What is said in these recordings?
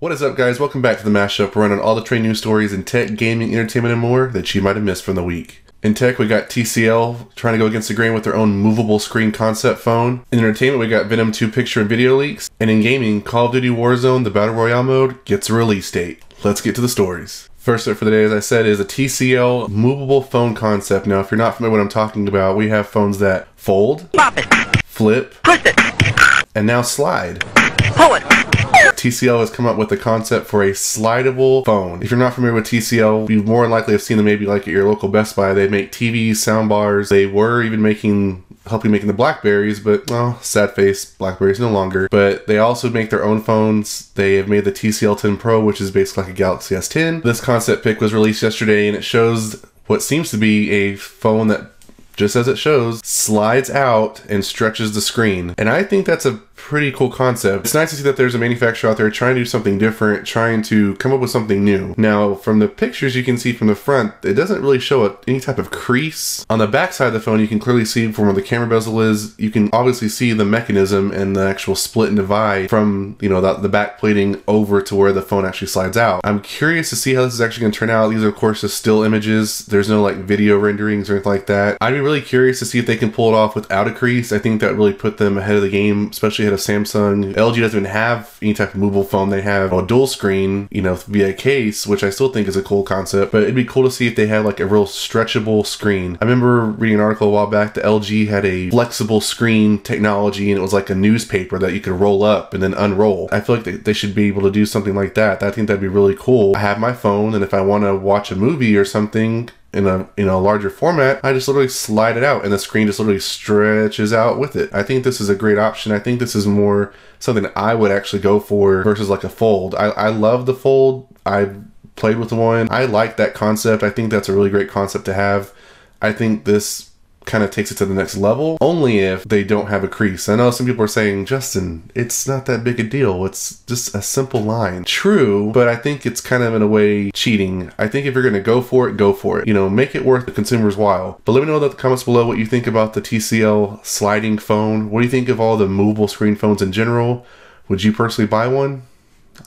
What is up, guys? Welcome back to the Mashup. We're running all the trade news stories in tech, gaming, entertainment, and more that you might have missed from the week. In tech, we got TCL trying to go against the grain with their own movable screen concept phone. In entertainment, we got Venom 2 picture and video leaks. And in gaming, Call of Duty Warzone, the Battle Royale mode, gets a release date. Let's get to the stories. First up for the day, as I said, is a TCL movable phone concept. Now, if you're not familiar with what I'm talking about, we have phones that fold, flip, and now slide. TCL has come up with a concept for a slidable phone. If you're not familiar with TCL, you more than likely have seen them maybe like at your local Best Buy. They make TVs, soundbars. They were even helping making the Blackberries, but well, sad face, Blackberries no longer. But they also make their own phones. They have made the TCL 10 Pro, which is basically like a Galaxy S10. This concept pic was released yesterday, and it shows what seems to be a phone that, just as it shows, slides out and stretches the screen. And I think that's a pretty cool concept. It's nice to see that there's a manufacturer out there trying to do something different, trying to come up with something new. Now, from the pictures you can see from the front, it doesn't really show any type of crease. On the back side of the phone, you can clearly see from where the camera bezel is, you can obviously see the mechanism and the actual split and divide from, you know, the back plating over to where the phone actually slides out. I'm curious to see how this is actually going to turn out. These are, of course, just still images. There's no like video renderings or anything like that. I'd be really curious to see if they can pull it off without a crease. I think that really put them ahead of the game, especially ahead of Samsung. LG doesn't even have any type of movable phone. They have a dual screen, you know, via case, which I still think is a cool concept, but it'd be cool to see if they had like a real stretchable screen. I remember reading an article a while back that LG had a flexible screen technology, and it was like a newspaper that you could roll up and then unroll. I feel like they should be able to do something like that. I think that'd be really cool. I have my phone, and if I want to watch a movie or something in a larger format, I just literally slide it out and the screen just literally stretches out with it. I think this is a great option. I think this is more something that I would actually go for versus like a fold. I love the fold. I've played with one. I like that concept. I think that's a really great concept to have. I think this kind of takes it to the next level, only if they don't have a crease. I know some people are saying, Justin, it's not that big a deal. It's just a simple line. True, but I think it's kind of in a way cheating. I think if you're going to go for it, go for it. You know, make it worth the consumer's while. But let me know in the comments below what you think about the TCL sliding phone. What do you think of all the movable screen phones in general? Would you personally buy one?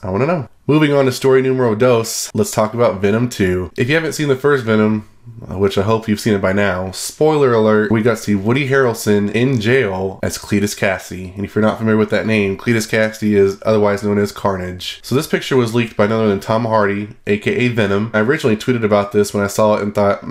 I want to know. Moving on to story numero dos, let's talk about Venom 2. If you haven't seen the first Venom, which I hope you've seen it by now, spoiler alert, we got to see Woody Harrelson in jail as Cletus Cassidy. And if you're not familiar with that name, Cletus Cassidy is otherwise known as Carnage. So this picture was leaked by none other than Tom Hardy, aka Venom. I originally tweeted about this when I saw it and thought,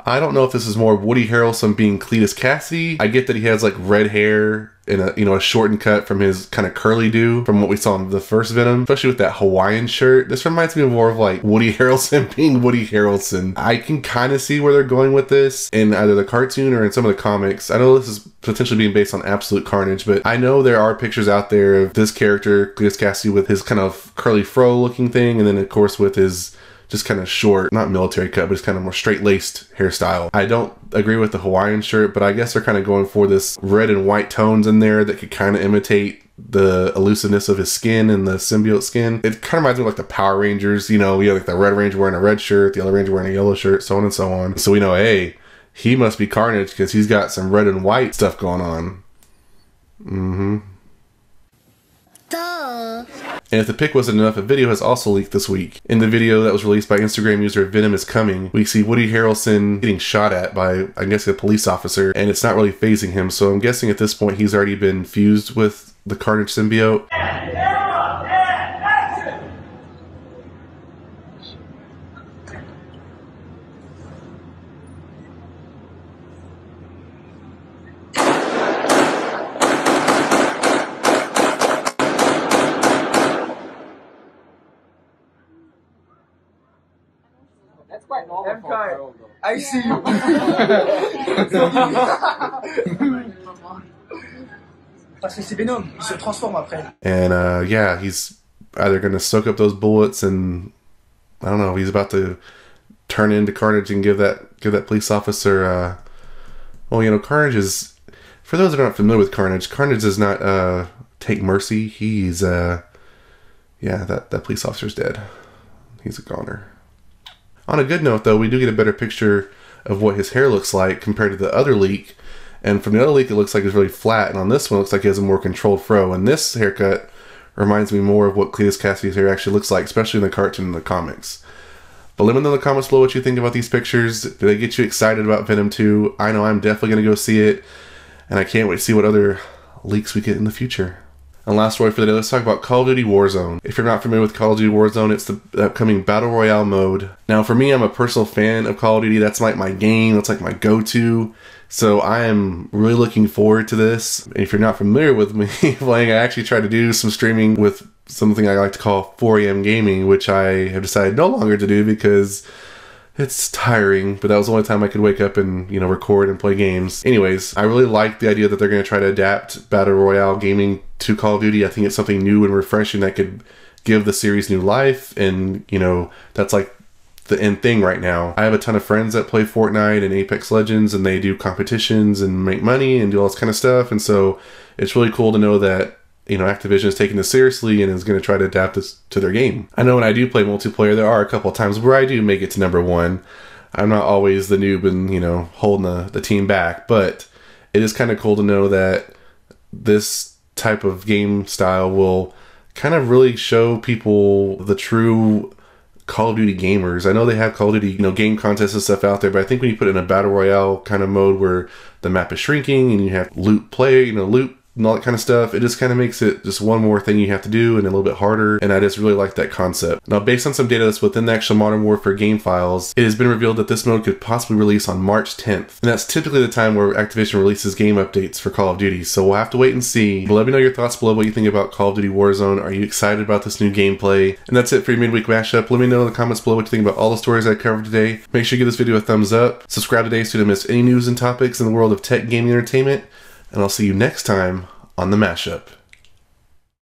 I don't know if this is more Woody Harrelson being Cletus Cassidy. I get that he has like red hair and a shortened cut from his kind of curly do from what we saw in the first Venom, especially with that Hawaiian shirt. This reminds me more of like Woody Harrelson being Woody Harrelson. I can kind of see where they're going with this in either the cartoon or in some of the comics. I know this is potentially being based on Absolute Carnage, but I know there are pictures out there of this character, Cletus Cassidy, with his kind of curly fro looking thing, and then of course with his just kind of short, not military cut, but it's kind of more straight-laced hairstyle. I don't agree with the Hawaiian shirt, but I guess they're kind of going for this red and white tones in there that could kind of imitate the elusiveness of his skin and the symbiote skin. It kind of reminds me of like the Power Rangers, you know, like the Red Ranger wearing a red shirt, the Yellow Ranger wearing a yellow shirt, so on and so on. So we know, hey, he must be Carnage because he's got some red and white stuff going on. Duh. And if the pic wasn't enough, a video has also leaked this week. In the video that was released by Instagram user Venom is Coming, we see Woody Harrelson getting shot at by, I guess, a police officer, and it's not really phasing him. So I'm guessing at this point he's already been fused with the Carnage symbiote. That's quite normal. I see you. Parce que c'est Venom, il se transforme après. And yeah, he's either going to soak up those bullets and I don't know, he's about to turn into Carnage and give that police officer well, you know, Carnage is, for those that are not familiar with Carnage does not take mercy. He's yeah, that police officer's dead. He's a goner. On a good note, though, we do get a better picture of what his hair looks like compared to the other leak. And from the other leak, it looks like it's really flat. And on this one, it looks like he has a more controlled fro. And this haircut reminds me more of what Cletus Cassidy's hair actually looks like, especially in the cartoon and the comics. But let me know in the comments below what you think about these pictures. Did they get you excited about Venom 2? I know I'm definitely going to go see it, and I can't wait to see what other leaks we get in the future. And last story for the day, let's talk about Call of Duty Warzone. If you're not familiar with Call of Duty Warzone, it's the upcoming Battle Royale mode. Now for me, I'm a personal fan of Call of Duty. That's like my game, that's like my go-to. So I am really looking forward to this. And if you're not familiar with me playing, I actually tried to do some streaming with something I like to call 4 AM gaming, which I have decided no longer to do because it's tiring, but that was the only time I could wake up and, you know, record and play games. Anyways, I really like the idea that they're going to try to adapt Battle Royale gaming to Call of Duty. I think it's something new and refreshing that could give the series new life, and, you know, that's like the end thing right now. I have a ton of friends that play Fortnite and Apex Legends, and they do competitions and make money and do all this kind of stuff, and so it's really cool to know that, you know, Activision is taking this seriously and is going to try to adapt this to their game. I know when I do play multiplayer, there are a couple of times where I do make it to #1. I'm not always the noob and, you know, holding the team back, but it is kind of cool to know that this type of game style will kind of really show people the true Call of Duty gamers. I know they have Call of Duty, you know, game contests and stuff out there, but I think when you put it in a Battle Royale kind of mode where the map is shrinking and you have loot play, you know, loot and all that kind of stuff, it just kind of makes it just one more thing you have to do and a little bit harder, and I just really like that concept. Now, based on some data that's within the actual Modern Warfare game files, it has been revealed that this mode could possibly release on March 10th, and that's typically the time where Activision releases game updates for Call of Duty, so we'll have to wait and see. But let me know your thoughts below, what you think about Call of Duty Warzone. Are you excited about this new gameplay? And that's it for your Midweek Mashup. Let me know in the comments below what you think about all the stories I covered today. Make sure you give this video a thumbs up, subscribe today so you don't miss any news and topics in the world of tech, gaming, entertainment, and I'll see you next time on the Mashup.